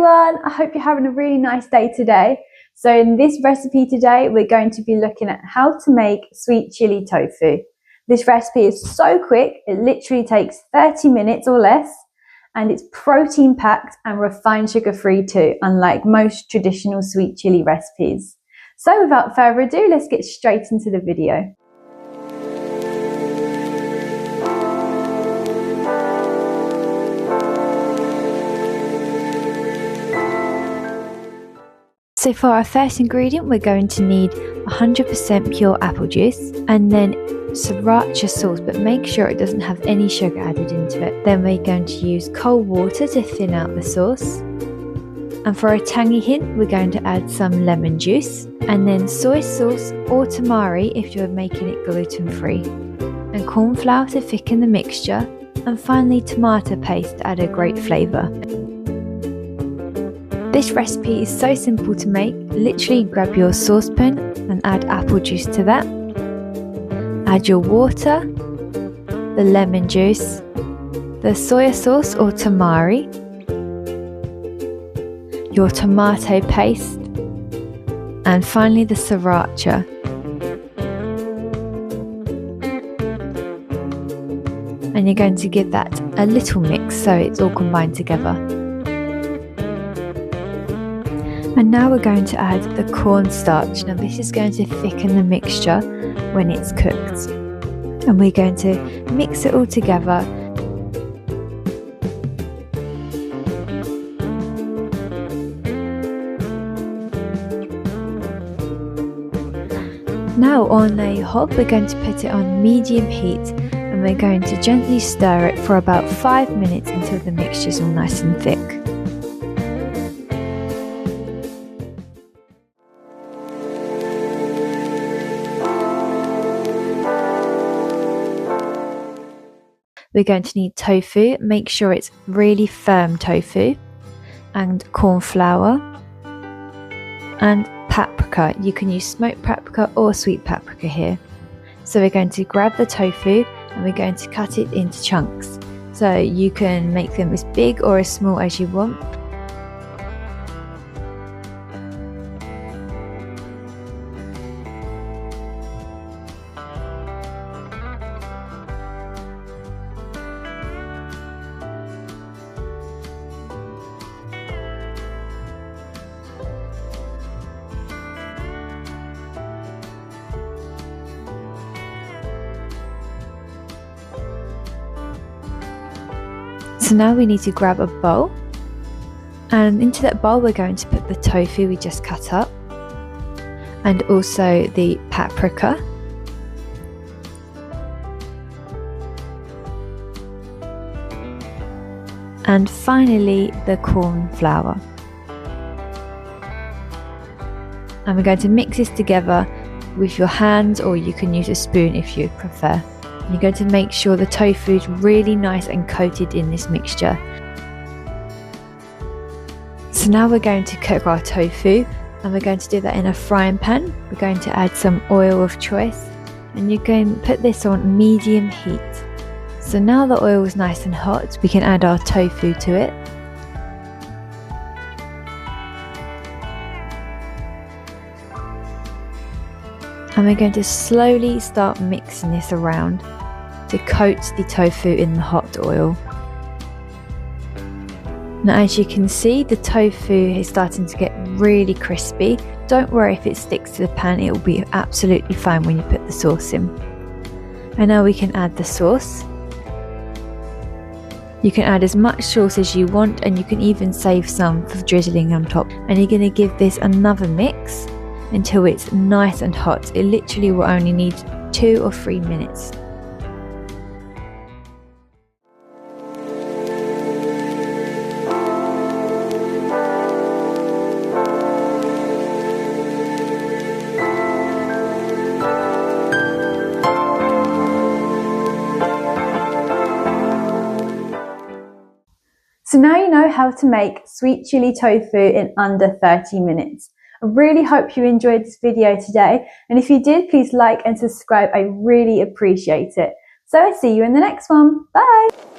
everyone, I hope you're having a really nice day today. So in this recipe today, we're going to be looking at how to make sweet chili tofu. This recipe is so quick, it literally takes 30 minutes or less, and it's protein packed and refined sugar free too, unlike most traditional sweet chili recipes. So without further ado, let's get straight into the video. So for our first ingredient, we're going to need 100% pure apple juice and then sriracha sauce, but make sure it doesn't have any sugar added into it. Then we're going to use cold water to thin out the sauce. And for a tangy hint, we're going to add some lemon juice and then soy sauce or tamari if you're making it gluten-free, and corn flour to thicken the mixture, and finally tomato paste to add a great flavour. This recipe is so simple to make. Literally grab your saucepan and add apple juice to that. Add your water, the lemon juice, the soya sauce or tamari, your tomato paste, and finally the sriracha. And you're going to give that a little mix so it's all combined together. And now we're going to add the cornstarch. Now this is going to thicken the mixture when it's cooked. And we're going to mix it all together. Now on a hob, we're going to put it on medium heat and we're going to gently stir it for about 5 minutes until the mixture is all nice and thick. We're going to need tofu. Make sure it's really firm tofu, and corn flour, and paprika. You can use smoked paprika or sweet paprika here. So we're going to grab the tofu and we're going to cut it into chunks. So you can make them as big or as small as you want. So now we need to grab a bowl, and into that bowl we're going to put the tofu we just cut up and also the paprika, and finally the corn flour. And we're going to mix this together with your hands, or you can use a spoon if you prefer. You're going to make sure the tofu is really nice and coated in this mixture. So now we're going to cook our tofu, and we're going to do that in a frying pan. We're going to add some oil of choice, and you're going to put this on medium heat. So now the oil is nice and hot, we can add our tofu to it. And we're going to slowly start mixing this around to coat the tofu in the hot oil. Now as you can see, the tofu is starting to get really crispy. Don't worry if it sticks to the pan, it will be absolutely fine when you put the sauce in. And now we can add the sauce. You can add as much sauce as you want, and you can even save some for drizzling on top. And you're going to give this another mix until it's nice and hot. It literally will only need 2 or 3 minutes. So now you know how to make sweet chili tofu in under 30 minutes. I really hope you enjoyed this video today, and if you did, please like and subscribe. I really appreciate it. So I'll see you in the next one. Bye!